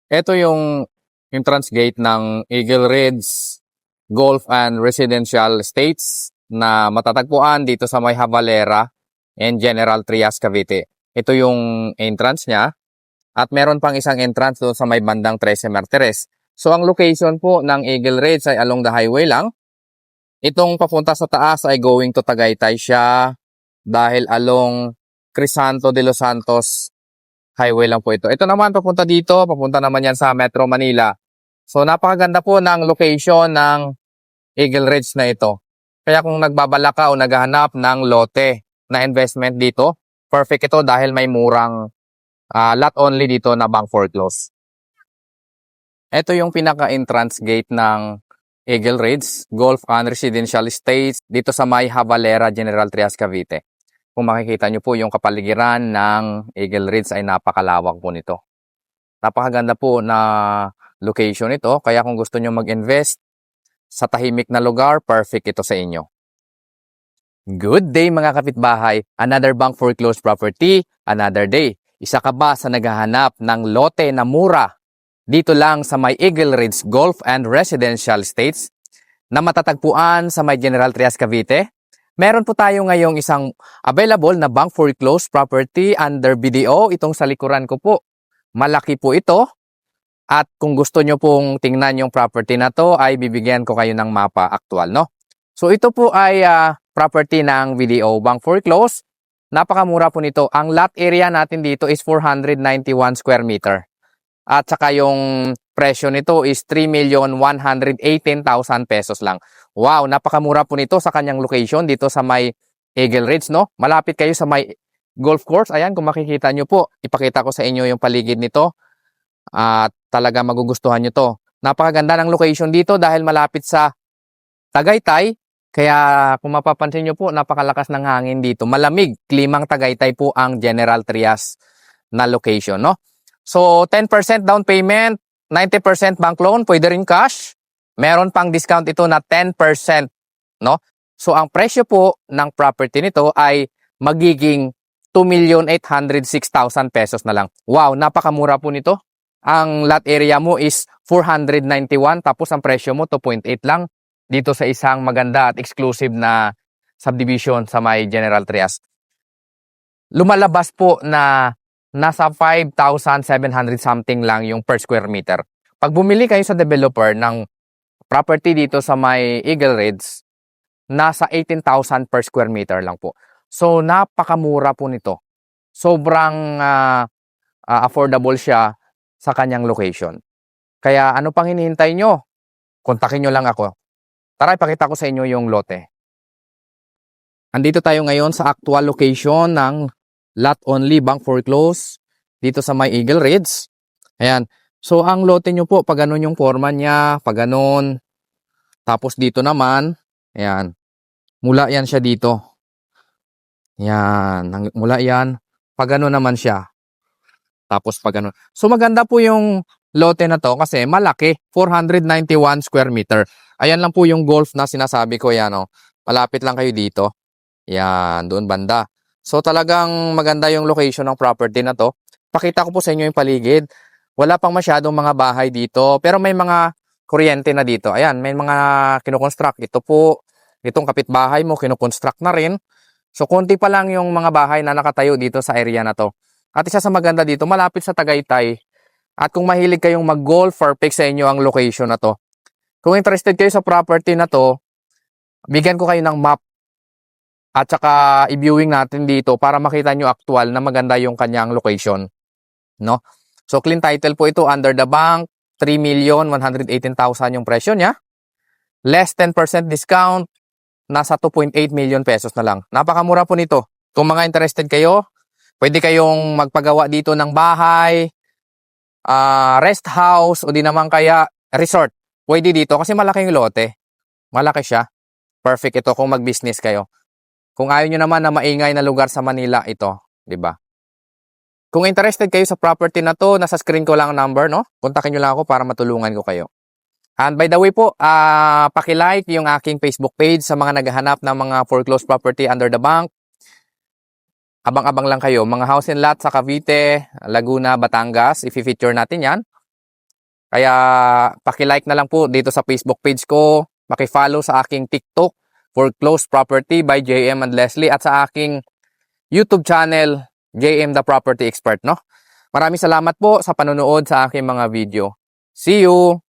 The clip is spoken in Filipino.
Ito yung entrance gate ng Eagle Ridge Golf and Residential Estates na matatagpuan dito sa may Havalera and General Trias, Cavite. Ito yung entrance niya at meron pang isang entrance doon sa may bandang 13 Martires. So ang location po ng Eagle Ridge ay along the highway lang. Itong papunta sa taas ay going to Tagaytay siya dahil along Crisanto de los Santos highway lang po ito. Ito naman papunta dito, papunta naman yan sa Metro Manila. So napakaganda po ng location ng Eagle Ridge na ito. Kaya kung nagbabala ka o naghahanap ng lote na investment dito, perfect ito dahil may murang lot only dito na bank foreclose. Ito yung pinaka-entrance gate ng Eagle Ridge Golf and Residential Estates dito sa may Havalera, General Trias, Cavite. Kung makikita nyo po yung kapaligiran ng Eagle Ridge ay napakalawak po nito. Napakaganda po na location ito. Kaya kung gusto nyo mag-invest sa tahimik na lugar, perfect ito sa inyo. Good day mga kapitbahay. Another bank foreclosed property, another day. Isa ka ba sa naghahanap ng lote na mura dito lang sa may Eagle Ridge Golf and Residential Estates na matatagpuan sa may General Trias, Cavite? Meron po tayo ngayong isang available na bank foreclosed property under BDO. Itong sa likuran ko po. Malaki po ito. At kung gusto nyo pong tingnan yung property na to, ay bibigyan ko kayo ng mapa aktual, no? So ito po ay property ng BDO bank foreclosed. Napakamura po nito. Ang lot area natin dito is 491 square meter. At saka yung presyo nito is 3,118,000 pesos lang. Wow, napakamura po nito sa kanyang location dito sa may Eagle Ridge, no? Malapit kayo sa may golf course. Ayan, kung makikita nyo po, ipakita ko sa inyo yung paligid nito. At talaga magugustuhan nyo to. Napakaganda ng location dito dahil malapit sa Tagaytay. Kaya kung mapapansin nyo po, napakalakas ng hangin dito. Malamig, klimang Tagaytay po ang General Trias na location, no? So, 10% down payment, 90% bank loan, pwede rin cash. Meron pang discount ito na 10%, no? So, ang presyo po ng property nito ay magiging 2,806,000 pesos na lang. Wow, napakamura po nito. Ang lot area mo is 491, tapos ang presyo mo 2.8 lang dito sa isang maganda at exclusive na subdivision sa may General Trias. Lumalabas po na nasa 5,700 something lang yung per square meter. Pag bumili kayo sa developer ng property dito sa may Eagle Ridge, nasa 18,000 per square meter lang po. So, napakamura po nito. Sobrang affordable siya sa kanyang location. Kaya ano pang hinihintay nyo? Kontakin nyo lang ako. Tara, ipakita ko sa inyo yung lote. Andito tayo ngayon sa actual location ng lot only bank foreclosed dito sa may Eagle Ridge. Ayan. So, ang lote nyo po, pag ganun yung forma niya, pag ganun. Tapos dito naman, ayan. Mula yan siya dito. Ayan. Mula yan. Pag ganun naman siya. Tapos pag ganun. So, maganda po yung lote na to kasi malaki. 491 square meter. Ayan lang po yung golf na sinasabi ko. Yan, oh. Malapit lang kayo dito. Yan. Doon banda. So, talagang maganda yung location ng property na to. Pakita ko po sa inyo yung paligid. Wala pang masyadong mga bahay dito. Pero may mga kuryente na dito. Ayan, may mga kinukonstruct. Ito po, itong kapitbahay mo, kinukonstruct na rin. So, konti pa lang yung mga bahay na nakatayo dito sa area na to. At isa sa maganda dito, malapit sa Tagaytay. At kung mahilig kayong mag-golf, perfect sa inyo ang location na to. Kung interested kayo sa property na to, bigyan ko kayo ng map. At saka i-viewing natin dito para makita nyo actual na maganda yung kanyang location. No? So, clean title po ito under the bank. 3,118,000 yung presyo niya. Less 10% discount. Nasa 2.8 million pesos na lang. Napakamura po nito. Kung mga interested kayo, pwede kayong magpagawa dito ng bahay, rest house, o di naman kaya resort. Pwede dito kasi malaki yung lote. Malaki siya. Perfect ito kung mag-business kayo. Kung ayaw nyo naman na maingay na lugar sa Manila, ito. Diba? Kung interested kayo sa property na to, nasa screen ko lang ang number, no? Kontakin nyo lang ako para matulungan ko kayo. And by the way po, paki-like yung aking Facebook page sa mga naghahanap ng mga foreclosed property under the bank. Abang-abang lang kayo. Mga house and lot sa Cavite, Laguna, Batangas, i-feature natin yan. Kaya paki-like na lang po dito sa Facebook page ko, paki-follow sa aking TikTok, Foreclosed Property by JM and Leslie, at sa aking YouTube channel, JM the Property Expert, no? Maraming salamat po sa panonood sa aking mga video. See you!